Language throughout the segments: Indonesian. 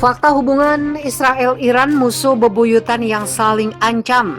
Fakta hubungan Israel-Iran, musuh bebuyutan yang saling ancam.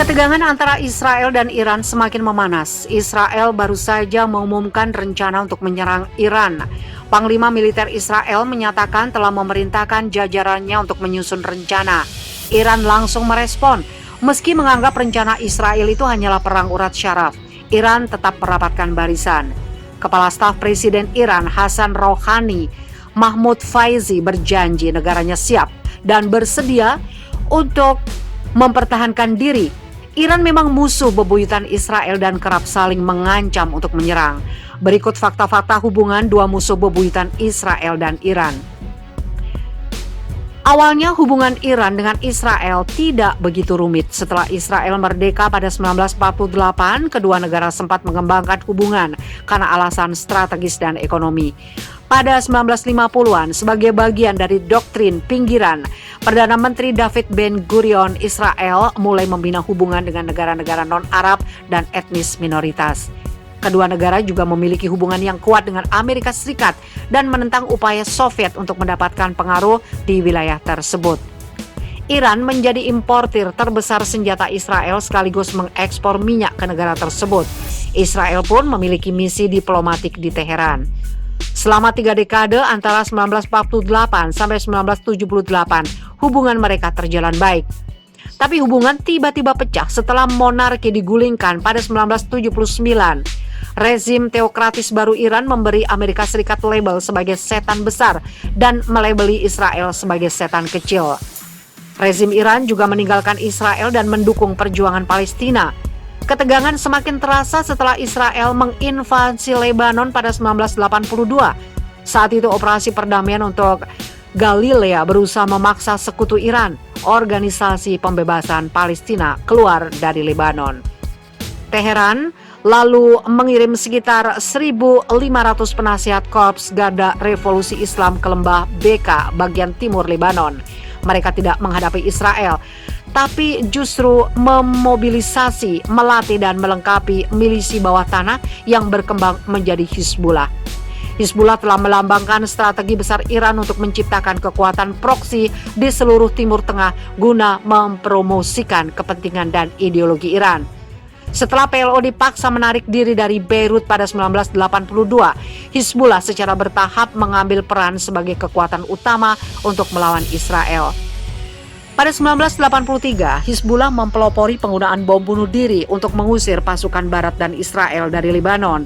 Ketegangan antara Israel dan Iran semakin memanas. Israel baru saja mengumumkan rencana untuk menyerang Iran. Panglima militer Israel menyatakan telah memerintahkan jajarannya untuk menyusun rencana. Iran langsung merespon. Meski menganggap rencana Israel itu hanyalah perang urat syaraf, Iran tetap merapatkan barisan. Kepala Staf Presiden Iran Hassan Rouhani, Mahmoud Faizi, berjanji negaranya siap dan bersedia untuk mempertahankan diri. Iran memang musuh bebuyutan Israel dan kerap saling mengancam untuk menyerang. Berikut fakta-fakta hubungan dua musuh bebuyutan Israel dan Iran. Awalnya hubungan Iran dengan Israel tidak begitu rumit. Setelah Israel merdeka pada 1948, kedua negara sempat mengembangkan hubungan karena alasan strategis dan ekonomi. Pada 1950-an, sebagai bagian dari doktrin pinggiran, Perdana Menteri David Ben-Gurion Israel mulai membina hubungan dengan negara-negara non-Arab dan etnis minoritas. Kedua negara juga memiliki hubungan yang kuat dengan Amerika Serikat dan menentang upaya Soviet untuk mendapatkan pengaruh di wilayah tersebut. Iran menjadi importir terbesar senjata Israel sekaligus mengekspor minyak ke negara tersebut. Israel pun memiliki misi diplomatik di Teheran. Selama 3 dekade antara 1948 sampai 1978, hubungan mereka terjalan baik. Tapi hubungan tiba-tiba pecah setelah monarki digulingkan pada 1979. Rezim teokratis baru Iran memberi Amerika Serikat label sebagai setan besar dan melabeli Israel sebagai setan kecil. Rezim Iran juga meninggalkan Israel dan mendukung perjuangan Palestina. Ketegangan semakin terasa setelah Israel menginvasi Lebanon pada 1982. Saat itu operasi perdamaian untuk Galilea berusaha memaksa sekutu Iran, Organisasi Pembebasan Palestina, keluar dari Lebanon. Teheran lalu mengirim sekitar 1.500 penasihat Korps Garda Revolusi Islam ke lembah Beka, bagian timur Lebanon. Mereka tidak menghadapi Israel, tapi justru memobilisasi, melatih dan melengkapi milisi bawah tanah yang berkembang menjadi Hizbullah. Hizbullah telah melambangkan strategi besar Iran untuk menciptakan kekuatan proksi di seluruh Timur Tengah guna mempromosikan kepentingan dan ideologi Iran. Setelah PLO dipaksa menarik diri dari Beirut pada 1982, Hizbullah secara bertahap mengambil peran sebagai kekuatan utama untuk melawan Israel. Pada 1983, Hizbullah mempelopori penggunaan bom bunuh diri untuk mengusir pasukan Barat dan Israel dari Lebanon.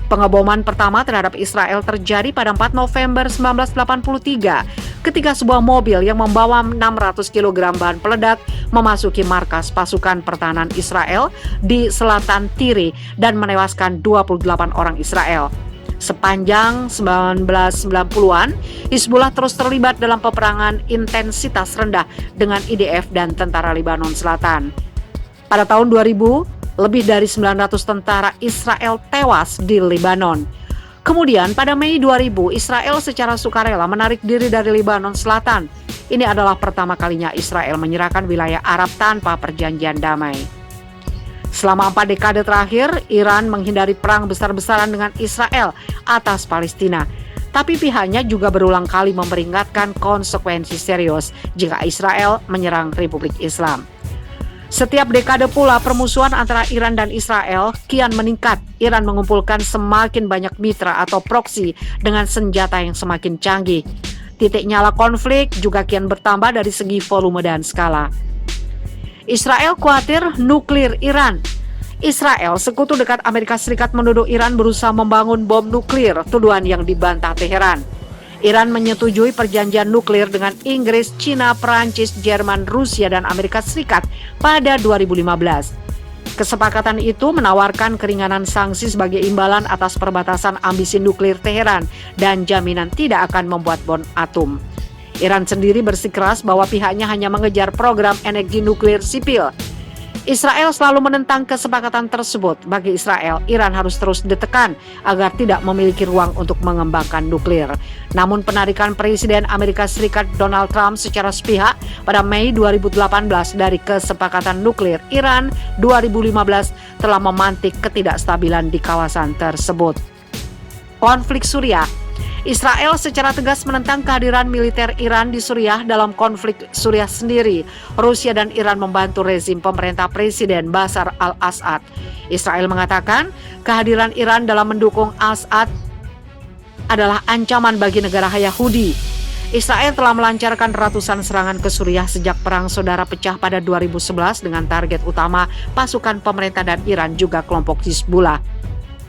Pengeboman pertama terhadap Israel terjadi pada 4 November 1983 ketika sebuah mobil yang membawa 600 kg bahan peledak memasuki markas pasukan pertahanan Israel di selatan Tiri dan menewaskan 28 orang Israel. Sepanjang 1990-an, Hizbullah terus terlibat dalam peperangan intensitas rendah dengan IDF dan tentara Lebanon Selatan. Pada tahun 2000, lebih dari 900 tentara Israel tewas di Lebanon. Kemudian pada Mei 2000, Israel secara sukarela menarik diri dari Lebanon Selatan. Ini adalah pertama kalinya Israel menyerahkan wilayah Arab tanpa perjanjian damai. Selama 4 dekade terakhir, Iran menghindari perang besar-besaran dengan Israel atas Palestina. Tapi pihaknya juga berulang kali memperingatkan konsekuensi serius jika Israel menyerang Republik Islam. Setiap dekade pula permusuhan antara Iran dan Israel kian meningkat. Iran mengumpulkan semakin banyak mitra atau proksi dengan senjata yang semakin canggih. Titik nyala konflik juga kian bertambah dari segi volume dan skala. Israel khawatir nuklir Iran. Israel, sekutu dekat Amerika Serikat, menuduh Iran berusaha membangun bom nuklir, tuduhan yang dibantah Teheran. Iran menyetujui perjanjian nuklir dengan Inggris, Cina, Perancis, Jerman, Rusia, dan Amerika Serikat pada 2015. Kesepakatan itu menawarkan keringanan sanksi sebagai imbalan atas perbatasan ambisi nuklir Teheran dan jaminan tidak akan membuat bom atom. Iran sendiri bersikeras bahwa pihaknya hanya mengejar program energi nuklir sipil. Israel selalu menentang kesepakatan tersebut. Bagi Israel, Iran harus terus ditekan agar tidak memiliki ruang untuk mengembangkan nuklir. Namun penarikan Presiden Amerika Serikat Donald Trump secara sepihak pada Mei 2018 dari kesepakatan nuklir Iran 2015 telah memantik ketidakstabilan di kawasan tersebut. Konflik Suriah. Israel secara tegas menentang kehadiran militer Iran di Suriah dalam konflik Suriah sendiri. Rusia dan Iran membantu rezim pemerintah Presiden Bashar al-Assad. Israel mengatakan kehadiran Iran dalam mendukung Assad adalah ancaman bagi negara Yahudi. Israel telah melancarkan ratusan serangan ke Suriah sejak perang saudara pecah pada 2011 dengan target utama pasukan pemerintah dan Iran juga kelompok Hizbullah.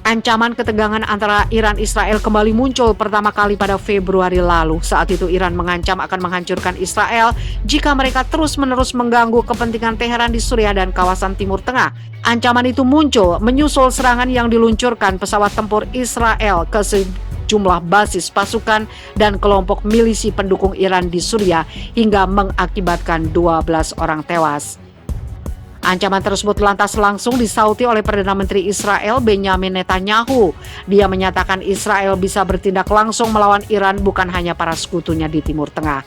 Ancaman ketegangan antara Iran-Israel kembali muncul pertama kali pada Februari lalu. Saat itu Iran mengancam akan menghancurkan Israel jika mereka terus-menerus mengganggu kepentingan Teheran di Suriah dan kawasan Timur Tengah. Ancaman itu muncul menyusul serangan yang diluncurkan pesawat tempur Israel ke sejumlah basis pasukan dan kelompok milisi pendukung Iran di Suriah hingga mengakibatkan 12 orang tewas. Ancaman tersebut lantas langsung disauti oleh Perdana Menteri Israel Benjamin Netanyahu. Dia menyatakan Israel bisa bertindak langsung melawan Iran bukan hanya para sekutunya di Timur Tengah.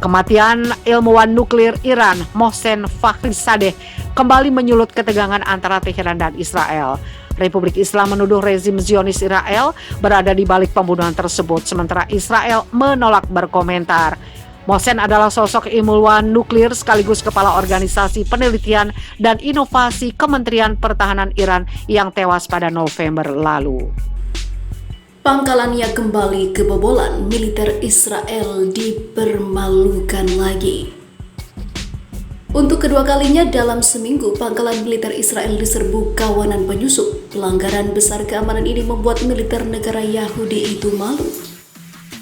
Kematian ilmuwan nuklir Iran Mohsen Fakhrizadeh kembali menyulut ketegangan antara Teheran dan Israel. Republik Islam menuduh rezim Zionis Israel berada di balik pembunuhan tersebut, sementara Israel menolak berkomentar. Mohsen adalah sosok ilmuwan nuklir sekaligus kepala organisasi penelitian dan inovasi Kementerian Pertahanan Iran yang tewas pada November lalu. Pangkalannya kembali kebobolan, militer Israel dipermalukan lagi. Untuk kedua kalinya dalam seminggu, pangkalan militer Israel diserbu kawanan penyusup. Pelanggaran besar keamanan ini membuat militer negara Yahudi itu malu.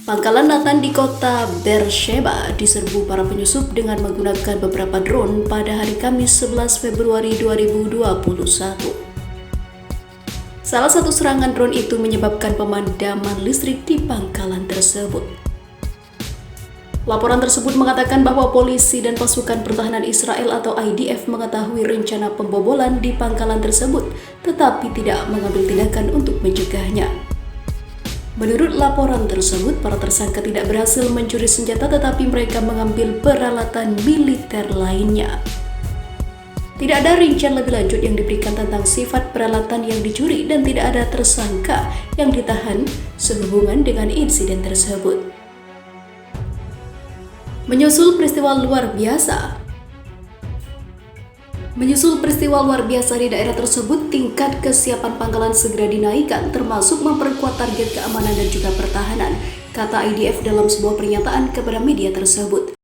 Pangkalan Natan di kota Beersheba diserbu para penyusup dengan menggunakan beberapa drone pada hari Kamis 11 Februari 2021. Salah satu serangan drone itu menyebabkan pemadaman listrik di pangkalan tersebut. Laporan tersebut mengatakan bahwa polisi dan pasukan pertahanan Israel atau IDF mengetahui rencana pembobolan di pangkalan tersebut, tetapi tidak mengambil tindakan untuk mencegahnya. Menurut laporan tersebut, para tersangka tidak berhasil mencuri senjata tetapi mereka mengambil peralatan militer lainnya. Tidak ada rincian lebih lanjut yang diberikan tentang sifat peralatan yang dicuri dan tidak ada tersangka yang ditahan sehubungan dengan insiden tersebut. Menyusul peristiwa luar biasa di daerah tersebut, tingkat kesiapan pangkalan segera dinaikkan, termasuk memperkuat target keamanan dan juga pertahanan, kata IDF dalam sebuah pernyataan kepada media tersebut.